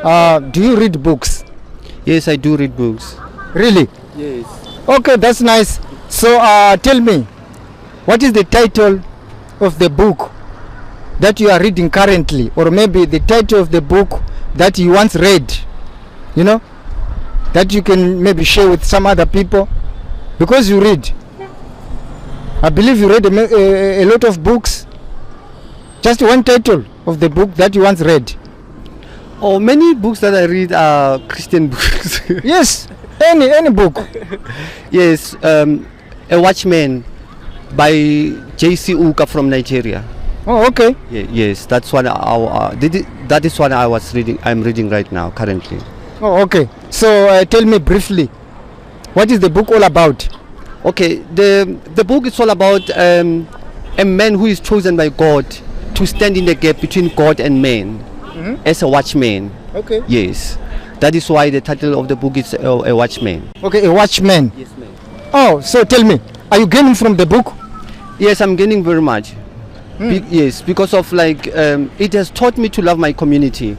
Do you read books? Yes, I do read books. Really? Yes. Okay, that's nice. So tell me, what is the title of the book that you are reading currently, or maybe the title of the book that you once read, you know, that you can maybe share with some other people? Because you read, I believe you read a lot of books. Just one title of the book that you once read. Oh, many books that I read are Christian books. Yes, any book. Yes, A Watchman by J.C. Uka from Nigeria. Oh, okay. Yes, that's one. That is one I was reading. I'm reading right now, currently. Oh, okay. So tell me briefly, what is the book all about? Okay, the book is all about a man who is chosen by God to stand in the gap between God and man, as a watchman. Okay. Yes, that is why the title of the book is A Watchman. Okay, A Watchman. Yes, ma'am. Oh, so tell me, are you gaining from the book? Yes, I'm gaining very much. Yes, because of it has taught me to love my community.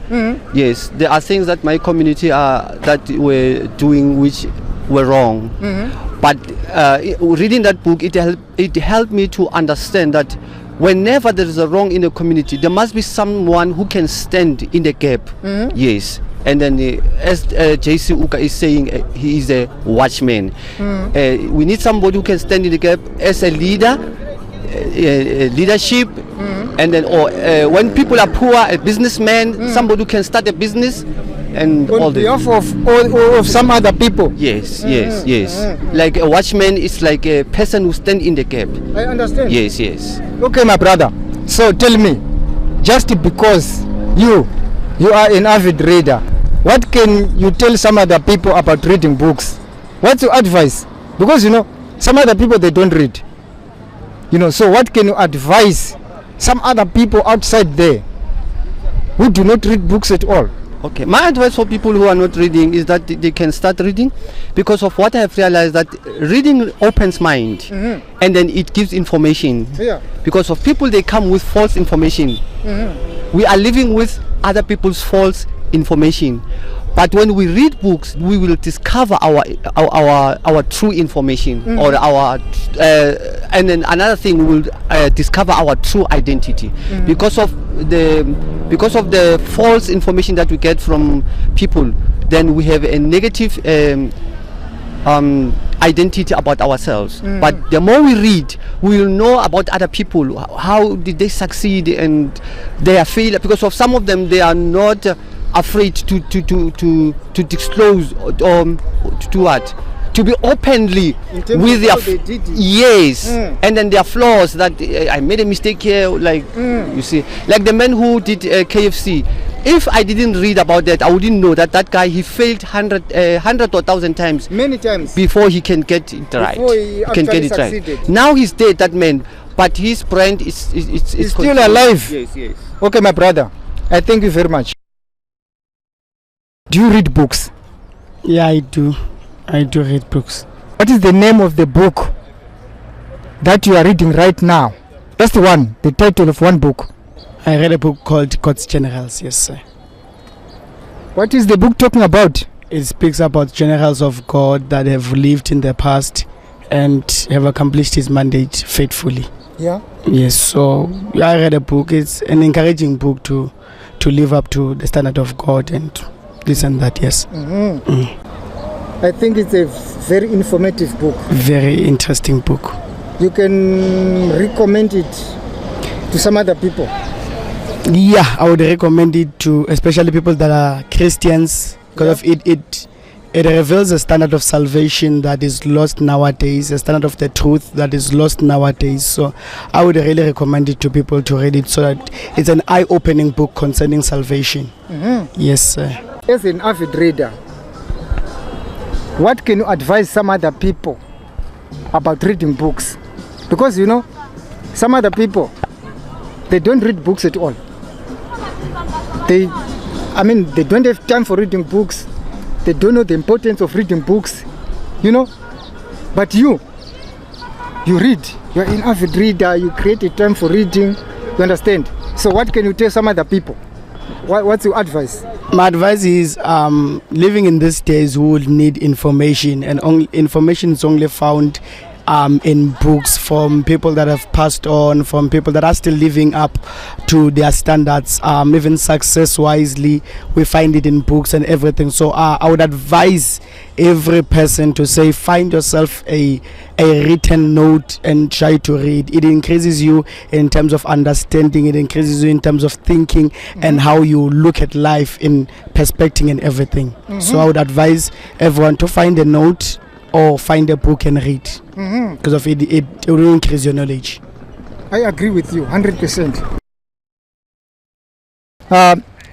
Yes, there are things that my community that were doing which were wrong. But reading that book, it helped me to understand that whenever there is a wrong in the community, there must be someone who can stand in the gap. Yes. And then as J.C. Uka is saying, he is a watchman. We need somebody who can stand in the gap as a leader, leadership, and then when people are poor, a businessman, somebody who can start a business, and on all behalf of some other people. Yes. Like a watchman is like a person who stand in the gap. I understand. Yes. Okay, my brother. So tell me, just because you are an avid reader, what can you tell some other people about reading books? What's your advice? Because some other people, they don't read. So what can you advise some other people outside there who do not read books at all? Okay, my advice for people who are not reading is that they can start reading, because of what I have realized, that reading opens mind, and then it gives information. Yeah. Because of people, they come with false information. We are living with other people's false information. But when we read books, we will discover our true information, or and then another thing, we will discover our true identity, because of the false information that we get from people. Then we have a negative identity about ourselves. But the more we read, we will know about other people. How did they succeed and their failure? Because of some of them, they are not afraid to disclose or to what, to be openly with their and then their flaws, that I made a mistake here, you see, like the man who did KFC. If I didn't read about that, I wouldn't know that guy, he failed 100 or 1,000 times, many times, before he can get it right. He can get it right. Now he's dead, that man, but his brand is still alive. Yes. Okay, my brother, I thank you very much. Do you read books? Yeah, I do. I do read books. What is the name of the book that you are reading right now? Just one, the title of one book. I read a book called God's Generals, yes, sir. What is the book talking about? It speaks about generals of God that have lived in the past and have accomplished his mandate faithfully. Yeah. Yes, so I read a book. It's an encouraging book to live up to the standard of God and this and that, yes. I think it's a very informative book. Very interesting book. You can recommend it to some other people? Yeah, I would recommend it to especially people that are Christians, because of it reveals a standard of salvation that is lost nowadays, a standard of the truth that is lost nowadays. So I would really recommend it to people to read it, so that it's an eye-opening book concerning salvation. Yes, sir. As an avid reader, what can you advise some other people about reading books? Because some other people, they don't read books at all. They don't have time for reading books. They don't know the importance of reading books, But you read. You're an avid reader. You create a time for reading. You understand? So what can you tell some other people? What's your advice? My advice is living in these days, we would need information, and information is only found in books from people that have passed on, from people that are still living up to their standards. Even success wisely, we find it in books and everything. So I would advise every person to say, find yourself a written note and try to read. It increases you in terms of understanding, it increases you in terms of thinking, and how you look at life in perspective and everything. So I would advise everyone to find a note or find a book and read, because of it will increase your knowledge. I agree with you 100%.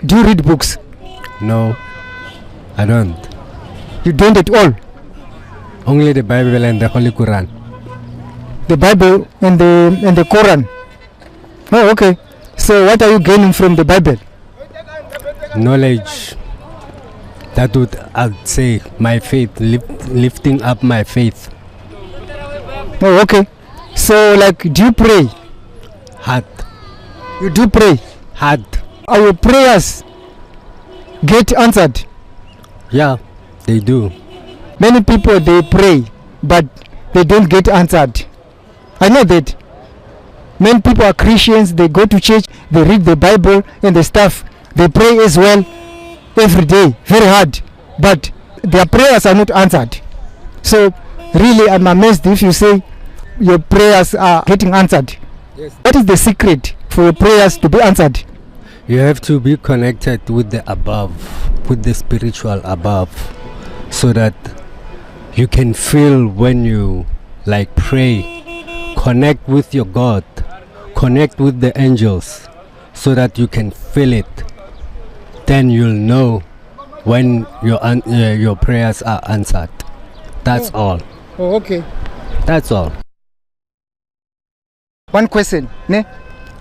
Do you read books? No, I don't. You don't at all? Only the Bible and the Holy Quran. The Bible and the Quran. Oh, okay. So what are you gaining from the Bible? Knowledge. That would, I'd say, my faith, lifting up my faith. Oh, okay. So, like, do you pray? Hard. You do pray? Hard. Are your prayers get answered? Yeah, they do. Many people, they pray, but they don't get answered. I know that. Many people are Christians, they go to church, they read the Bible and the stuff. They pray as well every day, very hard, but their prayers are not answered. So really, I'm amazed if you say your prayers are getting answered. Yes. What is the secret for your prayers to be answered? You have to be connected with the above, with the spiritual above, so that you can feel when you like pray. Connect with your God, connect with the angels, so that you can feel it. Then you'll know when your prayers are answered. That's all. Oh, okay. That's all. One question, ne?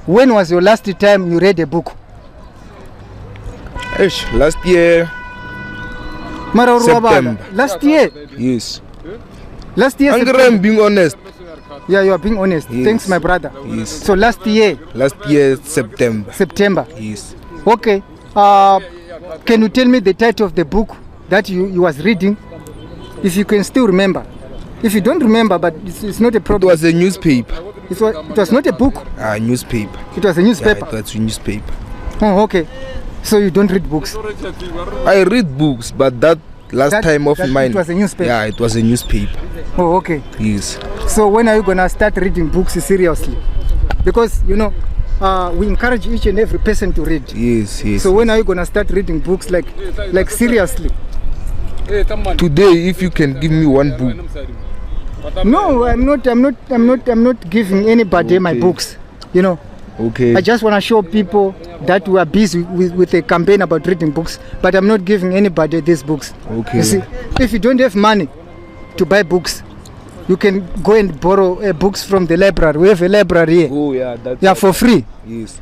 When was your last time you read a book? Last year. September. Last year? Yes. Last year. I'm being honest. Yeah, you are being honest. Yes. Thanks, my brother. Yes. So last year? Last year, September. September? Yes. Okay. Can you tell me the title of the book that you was reading, if you can still remember? If you don't remember, but it's not a problem. It was a newspaper. It was not a book? Newspaper. It was a newspaper? Yeah, it was a newspaper. Oh, okay. So you don't read books? I read books, but that time of mine. It was a newspaper? Yeah, it was a newspaper. Oh, okay. Yes. So when are you going to start reading books seriously? Because, you know, we encourage each and every person to read. Yes, yes. So when are you going to start reading books like seriously? Today, if you can give me one book. No, I'm not giving anybody my books, you know. Okay. I just want to show people that we are busy with a campaign about reading books, but I'm not giving anybody these books. Okay. You see, if you don't have money to buy books, you can go and borrow books from the library. We have a library here. Oh, yeah. That's yeah, for free. Yes.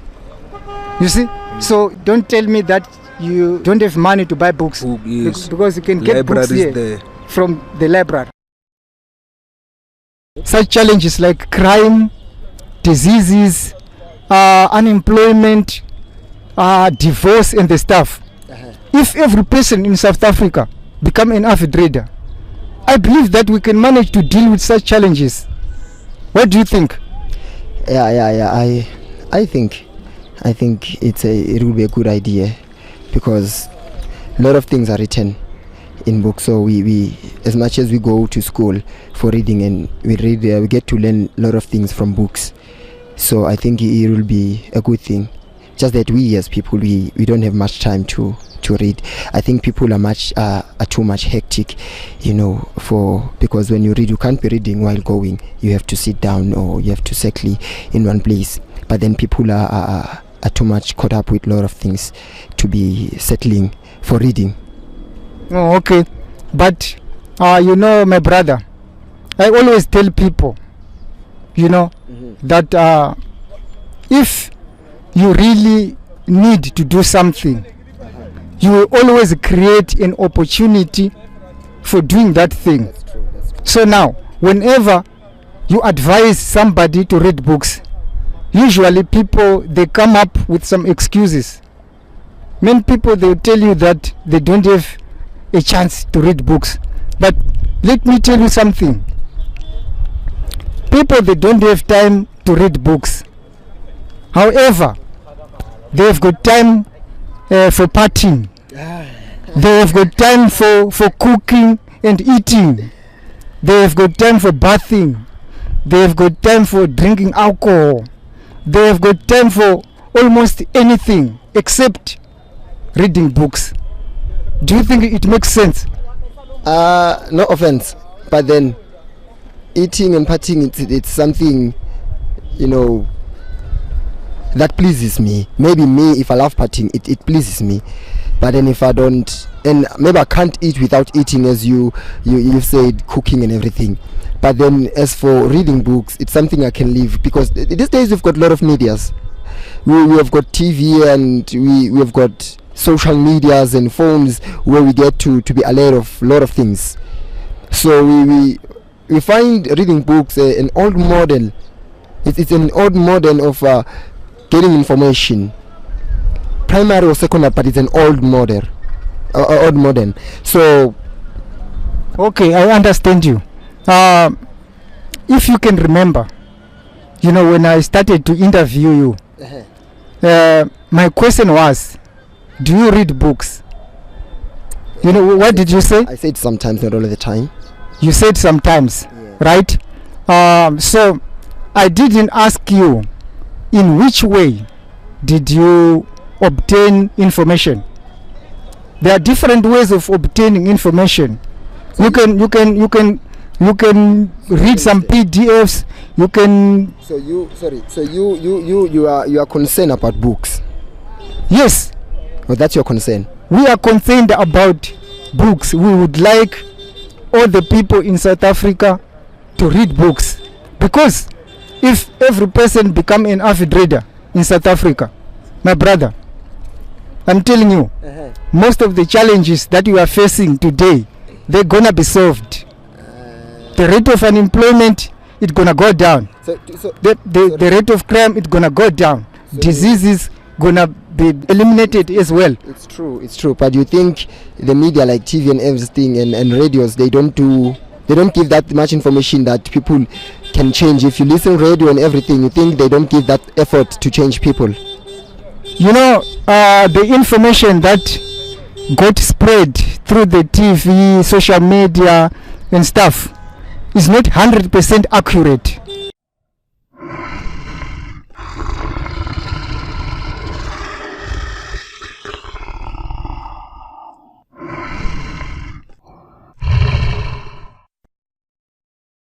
You see? So don't tell me that you don't have money to buy books. Oh, yes. Because you can get books here from the library. Such challenges like crime, diseases, unemployment, divorce and the stuff. If every person in South Africa become an avid reader, I believe that we can manage to deal with such challenges. What do you think? Yeah. I think it will be a good idea, because a lot of things are written in books. So we as much as we go to school for reading and we read, we get to learn a lot of things from books. So I think it will be a good thing. Just that we as people, we don't have much time to read. I think people are too much hectic, you know, because when you read, you can't be reading while going. You have to sit down or you have to settle in one place. But then people are too much caught up with a lot of things to be settling for reading. Oh, okay. But you know, my brother, I always tell people, you know, that if you really need to do something, you will always create an opportunity for doing that thing. That's true. So now, whenever you advise somebody to read books, usually people, they come up with some excuses. many people, they will tell you that they don't have a chance to read books. But let me tell you something. People, they don't have time to read books. However, they have got time for partying. They have got time for cooking and eating. They have got time for bathing. They have got time for drinking alcohol. They have got time for almost anything except reading books. Do you think it makes sense? No offense, but then eating and partying, it's something, you know, that pleases me. Maybe me, if I love partying, it pleases me. But then if I don't, and maybe I can't eat without eating, as you said, cooking and everything. But then as for reading books, it's something I can live, because these days we've got a lot of medias. We have got TV, and we have got social medias and phones where we get to be alert of a lot of things. So we find reading books an old model. It's an old model of getting information, primary or secondary, but it's an old model. So okay, I understand you. If you can remember, you know, when I started to interview you, my question was, do you read books? You know, what did you say? I said sometimes, not all of the time. You said sometimes, yeah. Right? So I didn't ask you in which way did you obtain information. There are different ways of obtaining information. You can read some PDFs. You can. So you are concerned about books. Yes. Well, that's your concern. We are concerned about books. We would like all the people in South Africa to read books, because if every person become an avid reader in South Africa, my brother, I'm telling you, most of the challenges that you are facing today, they're gonna be solved. The rate of unemployment, it's gonna go down. The rate of crime, it's gonna go down. Diseases gonna be eliminated as well. It's true. But you think the media like TV and everything and radios, they don't give that much information that people can change. If you listen radio and everything, you think they don't give that effort to change people. You know, the information that got spread through the TV, social media and stuff is not 100% accurate.